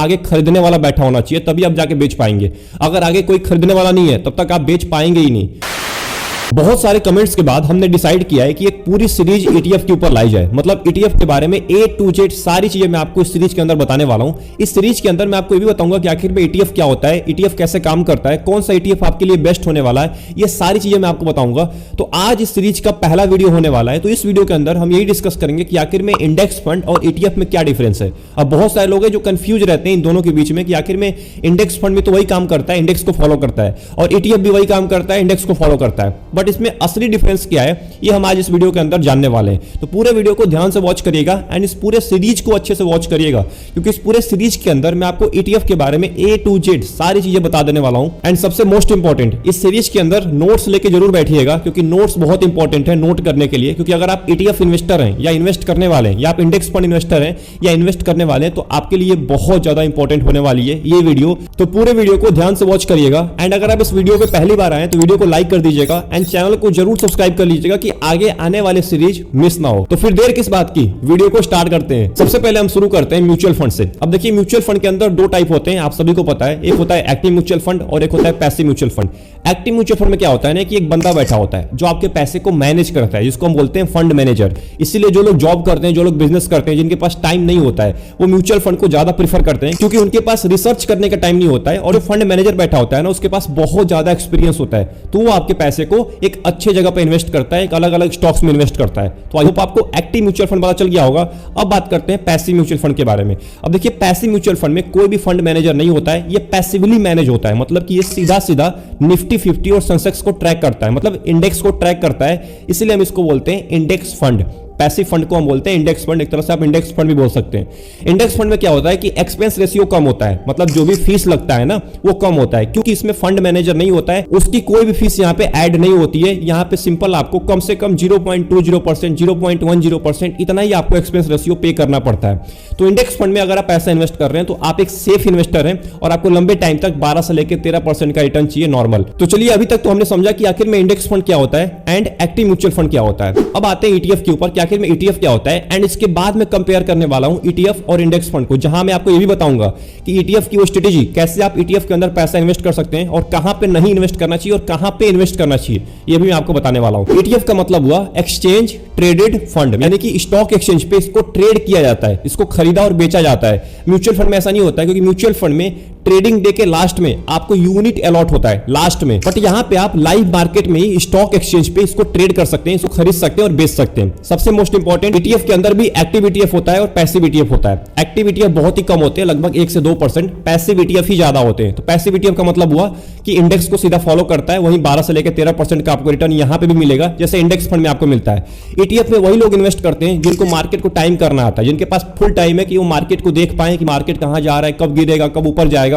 आगे खरीदने वाला बैठा होना चाहिए, तभी आप जाके बेच पाएंगे। अगर आगे कोई खरीदने वाला नहीं है तब तक आप बेच पाएंगे ही नहीं। बहुत सारे कमेंट्स के बाद हमने डिसाइड किया है कि एक पूरी सीरीज ETF के ऊपर लाई जाए। मतलब ETF के बारे में A to Z सारी चीजें मैं आपको इस सीरीज के अंदर बताने वाला हूं। इस सीरीज के अंदर मैं आपको ये भी बताऊंगा कि आखिर में ETF क्या होता है, ETF कैसे काम करता है, कौन सा ETF आपके लिए बेस्ट होने वाला है, ये सारी चीजें मैं आपको बताऊंगा। तो आज इस सीरीज का पहला वीडियो होने वाला है। तो इस वीडियो के अंदर हम यही डिस्कस करेंगे कि आखिर में इंडेक्स फंड और ETF में क्या डिफरेंस है। अब बहुत सारे लोग हैं जो कंफ्यूज रहते हैं इन दोनों के बीच में कि आखिर में इंडेक्स फंड में तो वही काम करता है, इंडेक्स को फॉलो करता है, और ETF भी वही काम करता है, इंडेक्स को फॉलो करता है। बट इसमें असली डिफरेंस क्या है ये हम आज इस वीडियो के अंदर जानने वाले हैं। तो पूरे वीडियो को ध्यान से वॉच करिएगा एंड इस पूरे सीरीज को अच्छे से वॉच करिएगा, क्योंकि इस पूरे सीरीज के अंदर मैं आपको ETF के बारे में A to Z सारी चीजें बता देने वाला हूं। एंड सबसे मोस्ट इंपॉर्टेंट, इस सीरीज के अंदर नोट्स लेके जरूर बैठिएगा, क्योंकि नोट्स बहुत इंपॉर्टेंट है नोट करने के लिए। क्योंकि अगर आप ETF इन्वेस्टर हैं या इन्वेस्ट करने वाले हैं, या आप इंडेक्स फंड इन्वेस्टर हैं या इन्वेस्ट करने वाले हैं, तो आपके लिए बहुत ज्यादा इंपॉर्टेंट होने वाली है ये वीडियो। तो पूरे वीडियो को ध्यान से वॉच करिएगा। एंड अगर आप इस वीडियो पे पहली बार आए तो वीडियो को लाइक कर दीजिएगा एंड चैनल को जरूर सब्सक्राइब कर लीजिएगा कि आगे आने वाले सीरीज मिस ना हो। तो फिर देर किस बात की, वीडियो को स्टार्ट करते हैं। सबसे पहले हम शुरू करते हैं म्यूचुअल फंड से। अब देखिए, म्यूचुअल फंड के अंदर दो टाइप होते हैं, आप सभी को पता है। एक होता है एक्टिव म्यूचुअल फंड और एक होता है passive mutual fund. Active mutual fund में क्या होता है ना कि एक बंदा बैठा होता है जो आपके पैसे को मैनेज करता है, जिसको हम बोलते हैं फंड मैनेजर। इसीलिए जो लोग जॉब करते हैं, जो लोग बिजनेस करते हैं, जिनके पास टाइम नहीं होता है, वो म्यूचुअल फंड को ज्यादा प्रीफर करते हैं, क्योंकि उनके पास रिसर्च करने का टाइम नहीं होता है। और जो फंड मैनेजर बैठा होता है ना, उसके पास बहुत ज्यादा एक्सपीरियंस होता है, तो वो आपके पैसे को एक अच्छे जगह पर इन्वेस्ट करता है, एक अलग अलग स्टॉक्स में इन्वेस्ट करता है। तो आई होप आपको एक्टिव म्यूचुअल फंड पता चल गया होगा। अब बात करते हैं पैसिव म्यूचुअल फंड के बारे में। अब देखिए, पैसिव म्यूचुअल फंड में कोई भी फंड मैनेजर नहीं होता है, ये पैसिवली मैनेज होता है। मतलब कि ये सीधा सीधा निफ्टी 50 और सेंसेक्स को ट्रैक करता है, मतलब इंडेक्स को ट्रैक करता है। इसलिए हम इसको बोलते हैं इंडेक्स फंड। पैसिव फंड को हम बोलते हैं इंडेक्स फंड, एक तरह से आप इंडेक्स फंड भी बोल सकते हैं। इंडेक्स फंड में क्या होता है कि एक्सपेंस रेशियो कम होता है, मतलब जो भी फीस लगता है ना वो कम होता है, क्योंकि इसमें फंड मैनेजर नहीं होता है, उसकी कोई भी फीस यहाँ पे ऐड नहीं होती है। यहाँ पे सिंपल आपको कम से कम 0.20%, 0.10% इतना ही आपको एक्सपेंस रेशियो पे करना पड़ता है। तो इंडेक्स फंड में अगर आप पैसा इन्वेस्ट कर रहे हैं तो आप एक सेफ इन्वेस्टर हैं और आपको लंबे टाइम तक 12 से लेकर 13% का रिटर्न चाहिए नॉर्मल। तो चलिए, अभी तक तो हमने समझा कि आखिर में इंडेक्स फंड क्या होता है एंड एक्टिव म्यूचुअल फंड क्या होता है। अब आते हैं ETF के ऊपर कि आखिर में ETF क्या होता है, एंड इसके बाद में कंपेयर करने वाला हूं ETF और इंडेक्स फंड को, जहां मैं आपको यह भी बताऊंगा कि ETF की वो स्ट्रेटेजी, कैसे आप ETF के अंदर पैसा इन्वेस्ट कर सकते हैं और कहां पे नहीं इन्वेस्ट करना चाहिए और कहां पे इन्वेस्ट करना चाहिए, ये भी मैं आपको बताने वाला हूं। ETF का मतलब हुआ एक्सचेंज ट्रेडेड फंड, यानी कि स्टॉक एक्सचेंज पे इसको ट्रेड किया जाता है, इसको खरीदा और बेचा जाता है। म्यूचुअल फंड में ऐसा नहीं होता है, क्योंकि म्यूचुअल फंड में ट्रेडिंग डे के लास्ट में आपको यूनिट अलॉट होता है लास्ट में, बट यहां पे आप लाइव मार्केट में ही स्टॉक एक्सचेंज पे इसको ट्रेड कर सकते हैं, इसको खरीद सकते हैं और बेच सकते हैं। सबसे मोस्ट इंपॉर्टेंट, ETF के अंदर भी एक्टिव ETF होता है और पैसिव ETF होता है। एक्टिव ETF बहुत ही कम होते हैं, लगभग 1 से 2%, पैसिव ETF ही ज्यादा होते हैं। तो पैसिव ETF का मतलब हुआ कि इंडेक्स को सीधा फॉलो करता है, वहीं 12 से लेकर 13% का आपको रिटर्न यहां पे भी मिलेगा, जैसे इंडेक्स फंड में आपको मिलता है। ETF में वही लोग इन्वेस्ट करते हैं जिनको मार्केट को टाइम करना आता है, जिनके पास फुल टाइम है कि वो मार्केट को देख पाए कि मार्केट कहां जा रहा है, कब गिरेगा, कब ऊपर जाएगा,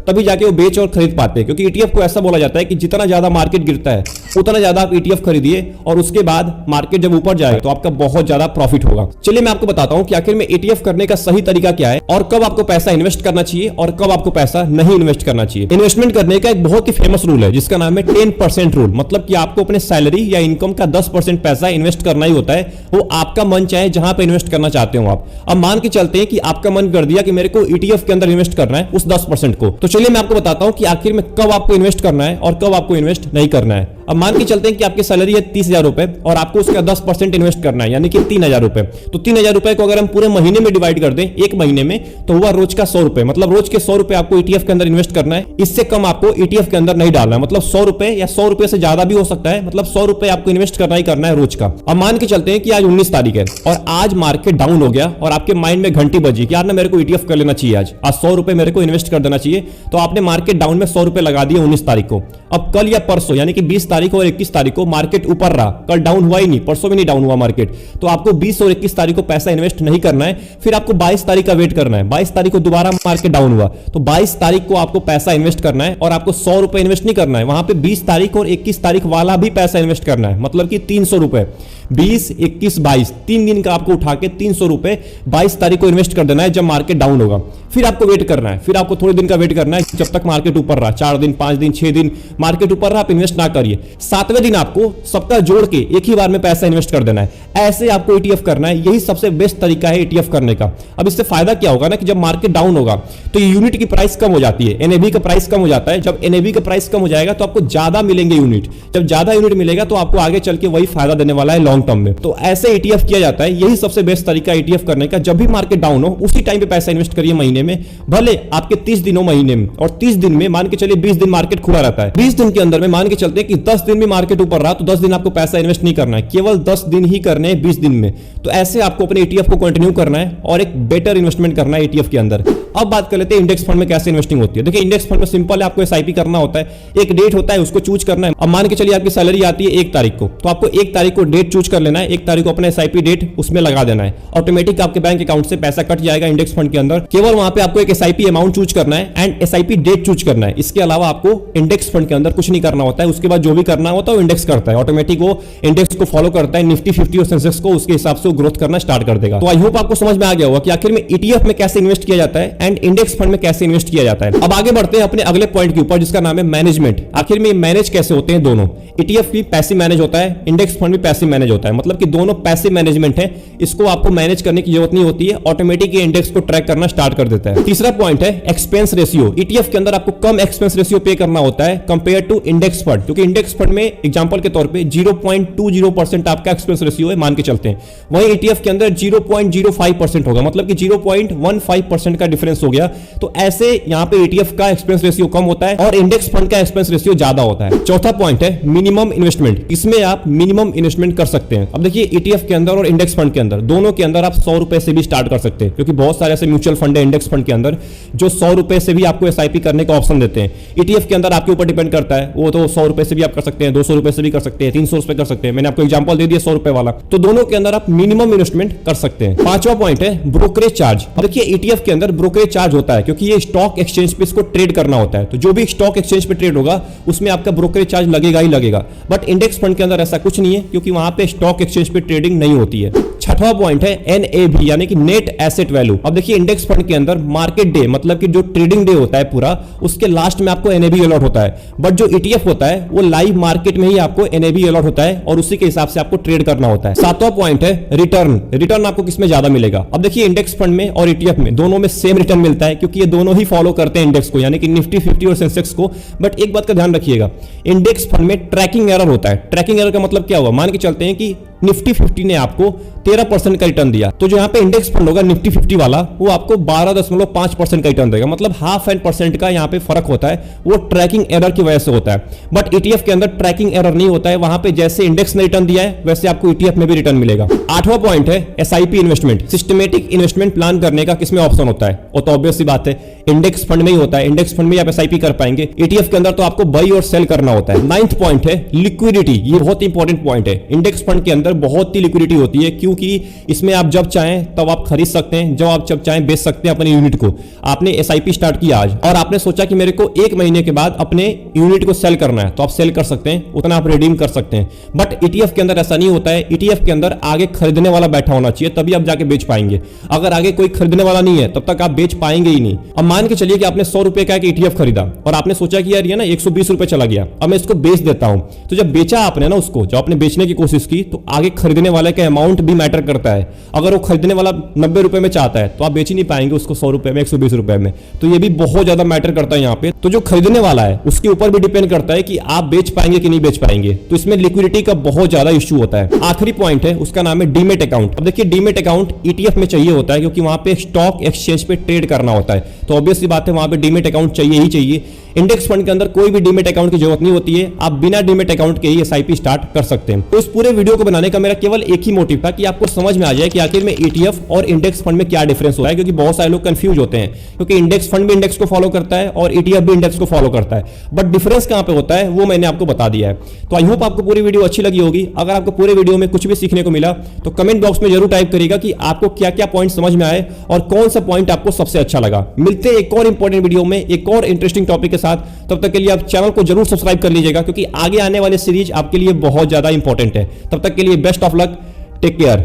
तभी जाके वो बेच और खरीद पाते हैं। क्योंकि ETF को ऐसा बोला जाता है कि जितना ज्यादा मार्केट गिरता है उतना ज्यादा आप ETF खरीदिए और उसके बाद मार्केट जब ऊपर जाएगा तो आपका बहुत ज्यादा प्रॉफिट होगा। चलिए मैं आपको बताता हूं कि आखिर में ETF करने का सही तरीका क्या है और कब आपको पैसा इन्वेस्ट करना चाहिए और कब आपको पैसा नहीं इन्वेस्ट करना चाहिए। इन्वेस्टमेंट करने का एक बहुत ही फेमस रूल है जिसका नाम है 10% रूल। मतलब कि आपको अपने सैलरी या इनकम का 10% पैसा इन्वेस्ट करना ही होता है, वो आपका मन चाहे जहां पे इन्वेस्ट करना चाहते हो आप। अब मान के चलते हैं कि आपका मन कर दिया कि मेरे को ETF के अंदर इन्वेस्ट करना है उस 10% को, तो चलिए मैं आपको बताता हूं कि आखिर में कब आपको इन्वेस्ट करना है और कब आपको इन्वेस्ट नहीं करना है। अब मान के चलते हैं कि आपकी सैलरी है 30,000 रुपए और आपको उसका 10% इन्वेस्ट करना है, यानी कि 3,000 रुपए। तो 3,000 रुपए को अगर हम पूरे महीने में डिवाइड कर दें, एक महीने में, तो हुआ रोज का 100 रुपए। मतलब रोज के 100 रुपए आपको ETF के अंदर इन्वेस्ट करना है, इससे कम आपको ETF के अंदर नहीं डालना है। मतलब 100 रुपए या 100 रुपए से ज्यादा भी हो सकता है, मतलब 100 रुपए आपको इन्वेस्ट करना ही करना है रोज का। अब मान के चलते हैं कि आज 19 तारीख है और आज मार्केट डाउन हो गया और आपके माइंड में घंटी बजी कि यार ना मेरे को ETF कर लेना चाहिए, आज 100 रुपए मेरे को इन्वेस्ट कर देना चाहिए। तो आपने मार्केट डाउन में 100 रुपए लगा दिए 19 तारीख को। अब कल या परसों यानी कि 20 तारीख और 21 तारीख को मार्केट ऊपर रहा, कल डाउन हुआ ही नहीं, परसों भी नहीं डाउन हुआ मार्केट, तो आपको 20 और 21 तारीख को पैसा इन्वेस्ट नहीं करना है। फिर आपको 22 तारीख का वेट करना है। 22 तारीख को दोबारा मार्केट डाउन हुआ तो 22 तारीख को आपको पैसा इन्वेस्ट करना है और आपको 100 रुपए इन्वेस्ट नहीं करना है, वहां पे 20 तारीख और 21 तारीख वाला भी पैसा इन्वेस्ट करना है, मतलब कि 300 रुपए। 20, 21, 22 3 दिन का आपको उठा के 300 रुपए 22 तारीख को इन्वेस्ट कर देना है जब मार्केट डाउन होगा। फिर आपको वेट करना है, फिर आपको थोड़े दिन का वेट करना है जब तक मार्केट ऊपर रहा, 4 दिन, 5 दिन, 6 दिन मार्केट ऊपर रहा, आप इन्वेस्ट ना करिए। 7वें दिन आपको सबका जोड़ के एक ही बार में पैसा इन्वेस्ट कर देना है। ऐसे आपको ETF करना है, यही सबसे बेस्ट तरीका है ETF करने का। अब इससे फायदा क्या होगा ना कि जब मार्केट डाउन होगा तो यूनिट की प्राइस कम हो जाती है, NAV का प्राइस कम हो जाता है। जब NAV का प्राइस कम हो जाएगा तो आपको ज्यादा मिलेंगे यूनिट, जब ज्यादा यूनिट मिलेगा तो आपको आगे चल के वही फायदा देने वाला है लॉन्ग टर्म में। तो ऐसे ETF किया जाता है, यही सबसे बेस्ट तरीका ETF करने का। जब भी मार्केट डाउन हो उसी टाइम पे पैसा इन्वेस्ट करिए महीने में, भले आपके 30 दिन हो महीने में, और 30 दिन में मान के चलिए 20 दिन मार्केट खुला रहता है, 20 दिन के अंदर में मान के चलते हैं कि 10 दिन में मार्केट ऊपर रहा तो 10 दिन आपको पैसा इन्वेस्ट नहीं करना है, केवल 10 दिन ही करने हैं 20 दिन में। तो ऐसे आपको अपने ETF को कंटिन्यू करना है और एक बेटर इन्वेस्टमेंट करना है ETF के अंदर। अब बात कर लेते हैं इंडेक्स फंड में कैसे इन्वेस्टिंग होती है। देखिए इंडेक्स फंड में सिंपल है, आपको SIP करना होता है, एक डेट होता है उसको चूज करना है। अब मान के चलिए आपकी सैलरी आती है 1 तारीख को, तो आपको 1 तारीख को डेट चूज कर लेना है, 1 तारीख को अपना SIP डेट उसमें लगा देना है, ऑटोमेटिक आपके बैंक अकाउंट से पैसा कट जाएगा इंडेक्स फंड के अंदर। केवल वहां पे आपको एक SIP अमाउंट चूज करना है एंड SIP डेट चूज करना है। इसके अलावा आपको इंडेक्स फंड के अंदर कुछ नहीं करना होता है। उसके बाद जो भी करना होता है वो इंडेक्स करता है, ऑटोमेटिक वो इंडेक्स को फॉलो करता है, निफ्टी 50 और सेंसेक्स को, उसके हिसाब से ग्रोथ करना स्टार्ट कर देगा। तो आई होप आपको समझ में आ गया होगा कि आखिर में ETF में कैसे इन्वेस्ट किया जाता है एंड इंडेक्स फंड में कैसे इन्वेस्ट किया जाता है। अब आगे बढ़ते हैं अपने अगले पॉइंट के ऊपर जिसका नाम है मैनेजमेंट। आखिर में मैनेज कैसे होते हैं दोनों, ETF भी पैसिव मैनेज होता है, इंडेक्स फंड भी पैसिव मैनेज होता है, मतलब कि दोनों पैसिव मैनेजमेंट है, इसको आपको मैनेज करने की जरूरत नहीं होती है, ऑटोमेटिक ये इंडेक्स को ट्रैक करना स्टार्ट कर देता है। तीसरा पॉइंट है एक्सपेंस रेशियो। ETF के अंदर आपको कम एक्सपेंस रेशियो पे करना होता है कंपेयर टू इंडेक्स फंड, क्योंकि इंडेक्स फंड में एग्जांपल के तौर पे 0.20% आपका एक्सपेंस रेशियो है मान के चलते हैं, वहीं ETF के अंदर 0.05% होगा, मतलब कि 0.15% का डिफरेंस हो गया। तो ऐसे यहां पे ETF का एक्सपेंस रेशियो कम होता है और इंडेक्स फंड का एक्सपेंस रेशियो ज्यादा होता है। चौथा पॉइंट है मिनिमम इन्वेस्टमेंट। इसमें आप मिनिमम इन्वेस्टमेंट कर सकते हैं। अब देखिए ETF के अंदर और इंडेक्स फंड के अंदर दोनों के अंदर आप 100 रुपए से भी स्टार्ट कर सकते हैं, क्योंकि बहुत सारे ऐसे म्यूचुअल फंड है इंडेक्स फंड के अंदर जो 100 रुपए से भी आपको SIP करने का ऑप्शन देते हैं। ETF के अंदर आपके ऊपर डिपेंड करता है, वो तो 100 रुपए से भी आप कर सकते हैं, 200 रुपए से भी कर सकते हैं, 300 रुपए कर सकते हैं। मैंने आपको एग्जांपल दे दिया 100 रुपए वाला, तो दोनों के अंदर आप मिनिमम इन्वेस्टमेंट कर सकते हैं। पांचवा पॉइंट है ब्रोकरेज चार्ज। अब देखिए ETF के अंदर ब्रोकरेज चार्ज होता है क्योंकि ये स्टॉक एक्सचेंज पे इसको ट्रेड करना होता है, तो जो भी स्टॉक एक्सचेंज पे ट्रेड होगा उसमें आपका ब्रोकरेज चार्ज लगेगा ही लगेगा। बट इंडेक्स फंड के अंदर ऐसा कुछ नहीं है क्योंकि वहां पे स्टॉक एक्सचेंज पे ट्रेडिंग नहीं होती है। छठवां पॉइंट है NAV यानी कि नेट एसेट वैल्यू। अब देखिए इंडेक्स फंड के अंदर मार्केट डे मतलब कि जो ट्रेडिंग डे होता है पूरा, उसके लास्ट में आपको NAV अलॉट होता है, बट जो ETF होता है वो लाइव मार्केट में ही आपको NAV अलॉट होता है और उसी के हिसाब से आपको ट्रेड करना होता है। सातवां पॉइंट है रिटर्न। रिटर्न आपको किसमें ज्यादा मिलेगा। अब देखिए इंडेक्स फंड में और ETF में दोनों में सेम रिटर्न मिलता है क्योंकि ये दोनों ही फॉलो करते हैं इंडेक्स को, यानी कि निफ्टी 50 और सेंसेक्स को। बट एक बात का ध्यान रखिएगा, इंडेक्स फंड में ट्रैकिंग एरर होता है। ट्रैकिंग एरर का मतलब क्या हुआ, मान के चलते हैं कि निफ्टी 50 ने आपको 13% का रिटर्न दिया, तो जो यहां पे इंडेक्स फंड होगा निफ्टी 50 वाला वो आपको 12.5% का रिटर्न देगा, मतलब 0.5% का यहां पे फर्क होता है, वो ट्रैकिंग एरर की वजह से होता है। बट ETF के अंदर ट्रैकिंग एरर नहीं होता है, वहां पे जैसे इंडेक्स ने रिटर्न दिया है वैसे आपको ETF में भी रिटर्न मिलेगा। आठवां पॉइंट है SIP investment. Systematic investment plan करने का किसमें ऑप्शन होता है, वो तो ऑब्वियस सी बात है इंडेक्स फंड में ही होता है। इंडेक्स फंड में आप SIP कर पाएंगे, ETF के अंदर तो आपको बाई और सेल करना होता है। 9th पॉइंट है लिक्विडिटी। ये बहुत इंपॉर्टेंट पॉइंट है। इंडेक्स फंड के अंदर बहुत ही लिक्विडिटी होती है क्योंकि इसमें आप जब चाहें तब आप खरीद सकते हैं, जब चाहें बेच सकते हैं अपने यूनिट को। आपने SIP स्टार्ट किया आज और आपने सोचा कि मेरे को 1 महीने के बाद अपने यूनिट को सेल करना है, तो आप सेल कर सकते हैं, उतना आप रिडीम कर सकते हैं। बट ETF के अंदर ऐसा नहीं होता है। ETF के अंदर आगे खरीदने वाला बैठा होना चाहिए तभी आप जाके बेच पाएंगे। अगर आगे कोई खरीदने वाला नहीं है तब तक आप बेच पाएंगे ही नहीं। अब मान के चलिए कि आपने 100 रुपए का एक ETF खरीदा और आपने सोचा कि यार ये ना 120 रुपए चला गया, अब मैं इसको बेच देता हूं। तो जब बेचा आपने ना उसको, जब आपने बेचने की कोशिश की, तो आगे खरीदने वाले का अमाउंट भी मैटर करता है। अगर वो खरीदने वाला 90 रुपए में चाहता है तो आप बेच ही नहीं पाएंगे उसको 100 रुपए में, 120 रुपए में, तो ये भी बहुत ज्यादा मैटर करता है यहाँ पे। तो जो खरीदने वाला है उसके ऊपर भी डिपेंड करता है कि आप बेच पाएंगे कि नहीं बेच पाएंगे, तो इसमें लिक्विडिटी का बहुत ज्यादा इश्यू होता है। आखिरी पॉइंट है उसका नाम है डीमेट अकाउंट। अब देखिए डीमेट अकाउंट ETF में चाहिए होता है क्योंकि वहां पे स्टॉक एक्सचेंज पे ट्रेड करना होता है, तो ऑब्वियस सी बात है वहां पे डीमेट अकाउंट चाहिए ही चाहिए। इंडेक्स फंड के अंदर कोई भी डीमेट अकाउंट की जरूरत नहीं होती है, आप बिना डीमेट अकाउंट के ही SIP स्टार्ट कर सकते हैं। तो इस पूरे वीडियो को बनाने का मेरा केवल एक ही मोटिव था कि आपको समझ में आ जाए कि आखिर में ETF और इंडेक्स फंड में क्या डिफरेंस होता है, क्योंकि बहुत सारे लोग कंफ्यूज होते हैं क्योंकि इंडेक्स फंड भी इंडेक्स को फॉलो करता है और ETF भी इंडेक्स को फॉलो करता है, बट डिफरेंस कहां पे होता है वो मैंने आपको बता दिया है। तो आई होप आपको पूरी वीडियो अच्छी लगी होगी। अगर आपको पूरे वीडियो में कुछ भी सीखने को मिला तो कमेंट बॉक्स में जरूर टाइप करिएगा कि आपको क्या क्या पॉइंट समझ में आए और कौन सा पॉइंट आपको सबसे अच्छा लगा। मिलते हैं एक और इंपॉर्टेंट वीडियो में एक और इंटरेस्टिंग टॉपिक के साथ, तब तक के लिए आप चैनल को जरूर सब्सक्राइब कर लीजिएगा क्योंकि आगे आने वाली सीरीज आपके लिए बहुत ज्यादा इंपॉर्टेंट है। तब तक के लिए best of luck. Take care.